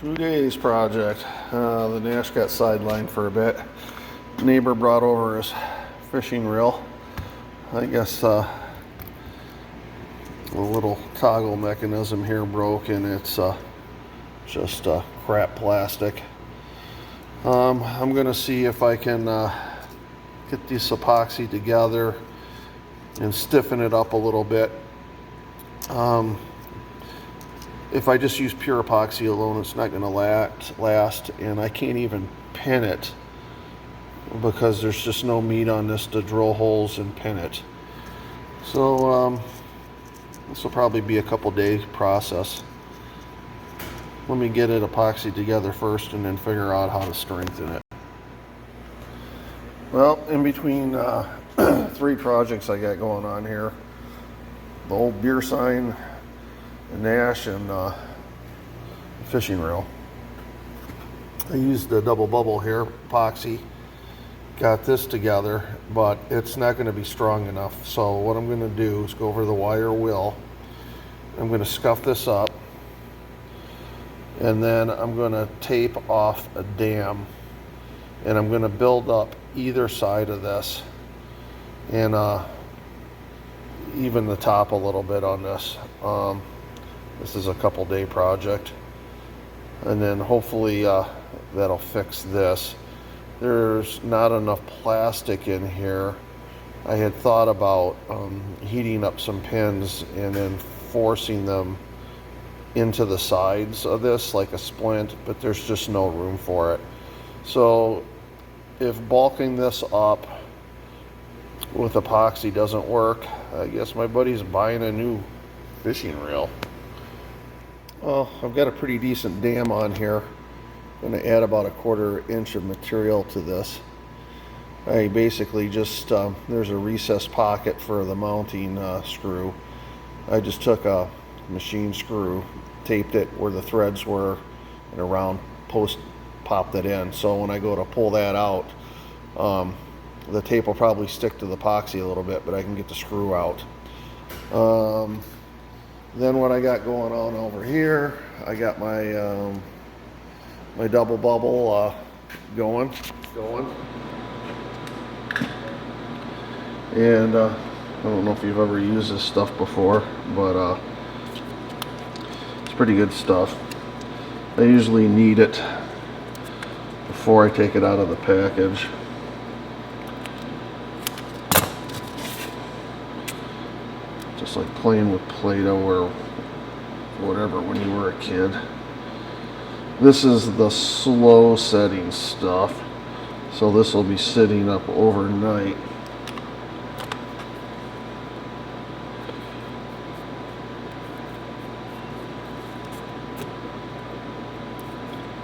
2 days project. The Nash got sidelined for a bit. Neighbor brought over his fishing reel. I guess the little toggle mechanism here broke, and it's just crap plastic. I'm gonna see if I can get this epoxy together and stiffen it up a little bit. If I just use pure epoxy alone, it's not going to last, and I can't even pin it because there's just no meat on this to drill holes and pin it. So this will probably be a couple day process. Let me get it epoxy together first and then figure out how to strengthen it. Well, in between 3 projects I got going on here, the old beer sign, the Nash, and the fishing reel. I used the double bubble here, epoxy, got this together, but it's not going to be strong enough. So what I'm going to do is go over the wire wheel. I'm going to scuff this up, and then I'm going to tape off a dam, and I'm going to build up either side of this and even the top a little bit on this. This is a couple day project, and then hopefully that'll fix this. There's not enough plastic in here. I had thought about heating up some pins and then forcing them into the sides of this like a splint, but there's just no room for it. So if bulking this up with epoxy doesn't work, I guess my buddy's buying a new fishing reel. Well, I've got a pretty decent dam on here. I'm going to add about 1/4 inch of material to this. I basically just, there's a recessed pocket for the mounting screw. I just took a machine screw, taped it where the threads were, and a round post popped it in. So when I go to pull that out, the tape will probably stick to the epoxy a little bit, but I can get the screw out. Then what I got going on over here, I got my my double bubble going. And I don't know if you've ever used this stuff before, but it's pretty good stuff. I usually knead it before I take it out of the package. Just like playing with Play-Doh or whatever when you were a kid. This is the slow setting stuff, so this will be sitting up overnight.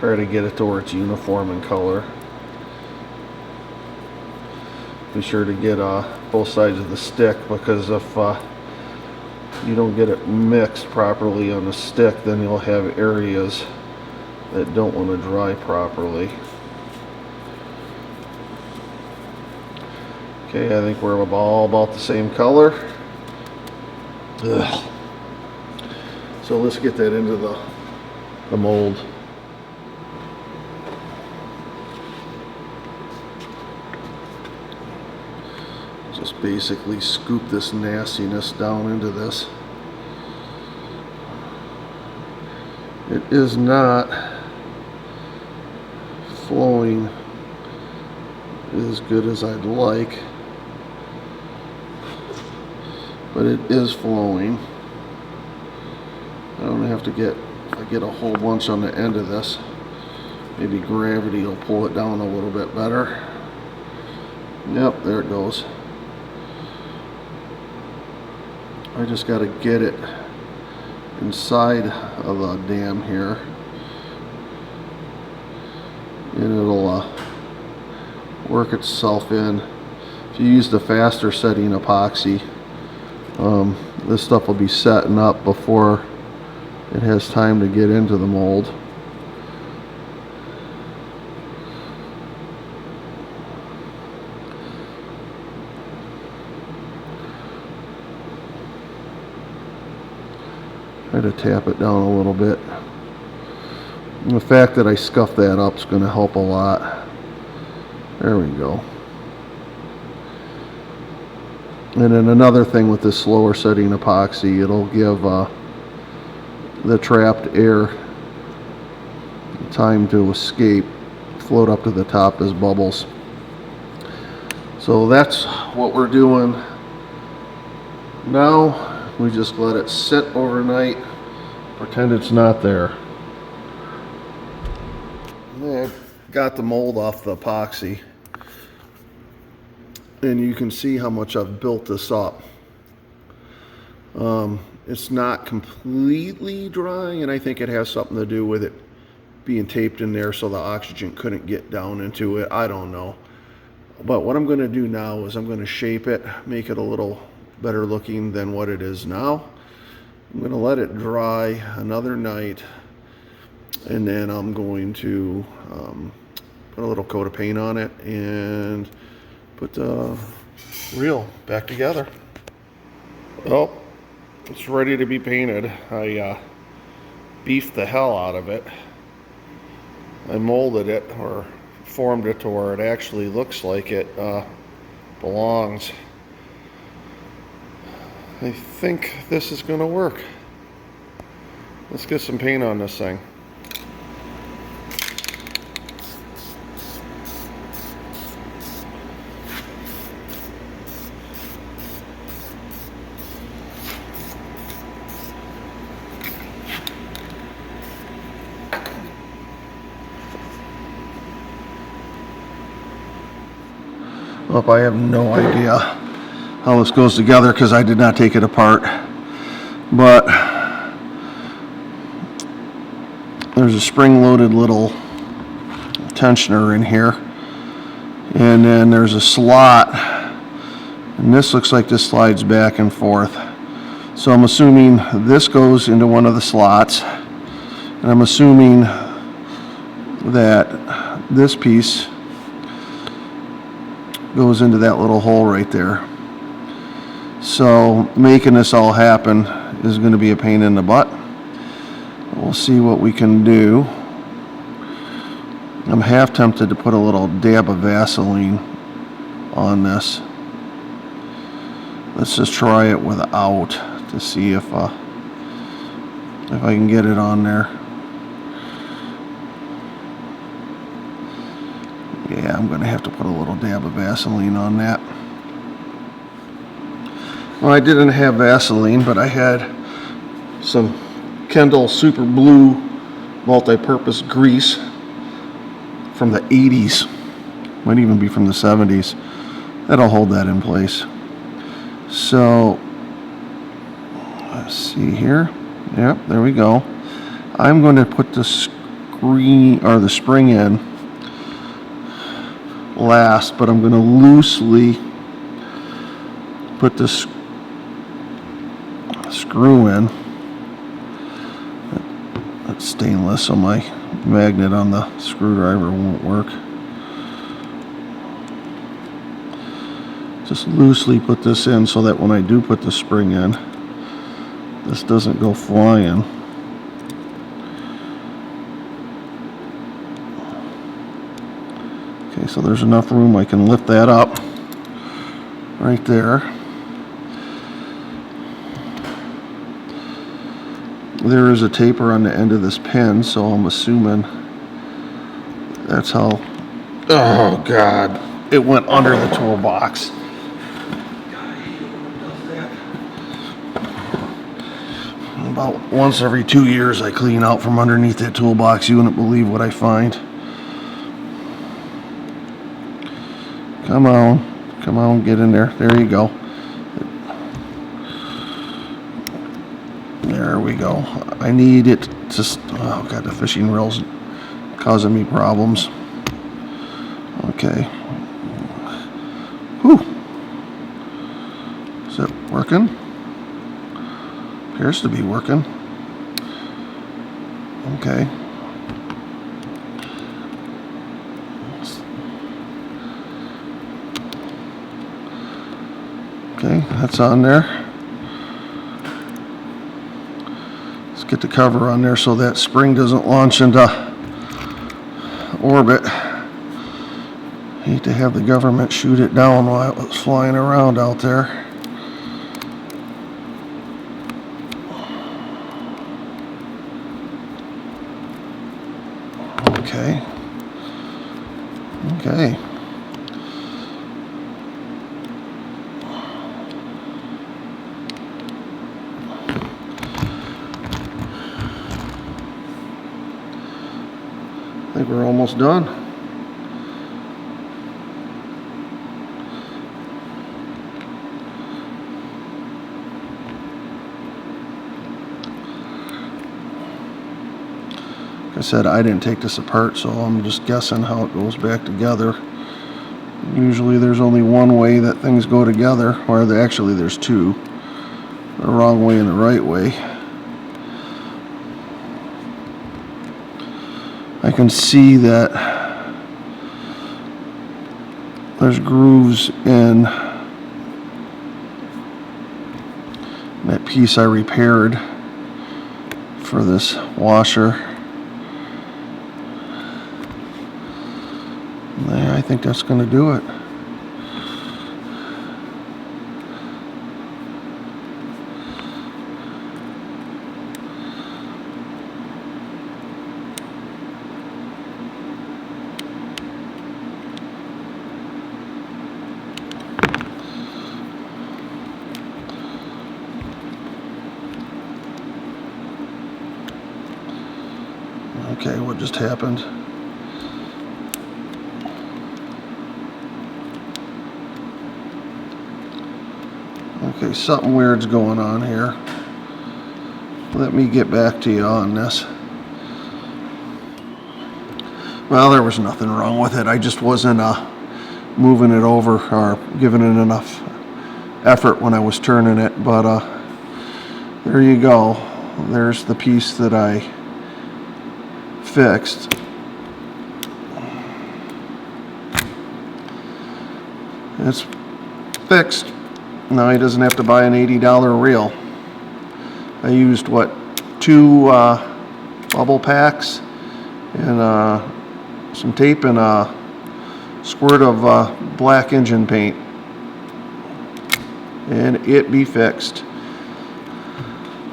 Try to get it to where it's uniform in color. Be sure to get both sides of the stick, because if you don't get it mixed properly on the stick, then you'll have areas that don't want to dry properly. Okay, I think we're all about the same color. Ugh. So let's get that into the mold. Just basically scoop this nastiness down into this. It is not flowing as good as I'd like, but it is flowing. I don't have to if I get a whole bunch on the end of this, maybe gravity will pull it down a little bit better. Yep, there it goes. I just got to get it inside of the dam here, and it'll work itself in. If you use the faster setting epoxy, this stuff will be setting up before it has time to get into the mold. Try to tap it down a little bit. And the fact that I scuffed that up is going to help a lot. There we go. And then another thing with this slower setting epoxy, it'll give the trapped air time to escape, float up to the top as bubbles. So that's what we're doing now. We just let it sit overnight, pretend it's not there. I got the mold off the epoxy, and you can see how much I've built this up. It's not completely dry, and I think it has something to do with it being taped in there so the oxygen couldn't get down into it. I don't know. But what I'm going to do now is I'm going to shape it, make it a little better looking than what it is now. I'm going to let it dry another night, and then I'm going to put a little coat of paint on it and put the reel back together. Well, it's ready to be painted. I beefed the hell out of it. I molded it, or formed it to where it actually looks like it belongs. I think this is going to work. Let's get some paint on this thing. Well, I have no idea how this goes together because I did not take it apart, but there's a spring-loaded little tensioner in here, and then there's a slot, and this looks like this slides back and forth. So I'm assuming this goes into one of the slots, and I'm assuming that this piece goes into that little hole right there. So making this all happen is going to be a pain in the butt. We'll see what we can do. I'm half tempted to put a little dab of Vaseline on this. Let's just try it without to see if I can get it on there. Yeah, I'm going to have to put a little dab of Vaseline on that. Well, I didn't have Vaseline, but I had some Kendall Super Blue multi-purpose grease from the 80s. Might even be from the 70s. That'll hold that in place. So, let's see here. Yep, there we go. I'm going to put the spring in last, but I'm going to loosely put this screw in. That's stainless, so my magnet on the screwdriver won't work. Just loosely put this in so that when I do put the spring in, this doesn't go flying. Okay, so there's enough room I can lift that up right there. There is a taper on the end of this pin, so I'm assuming that's how. Oh God, it went under the toolbox. About once every 2 years I clean out from underneath that toolbox. You wouldn't believe what I find. Come on, get in there. There you go. There we go. I need it to, oh God, the fishing reel's causing me problems. Okay. Whew. Is it working? Appears to be working. Okay. Okay, that's on there. Let's get the cover on there so that spring doesn't launch into orbit. Hate to have the government shoot it down while it was flying around out there. Okay. Okay. I think we're almost done. Like I said, I didn't take this apart, so I'm just guessing how it goes back together. Usually there's only one way that things go together, or actually there's two. The wrong way and the right way. I can see that there's grooves in that piece I repaired for this washer. And I think that's going to do it. Okay, what just happened? Okay, something weird's going on here. Let me get back to you on this. Well, there was nothing wrong with it. I just wasn't moving it over or giving it enough effort when I was turning it. But there you go. There's the piece that I fixed. It's fixed. Now he doesn't have to buy an $80 reel. I used what, 2 bubble packs and some tape and a squirt of black engine paint, and it be fixed.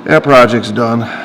That project's done.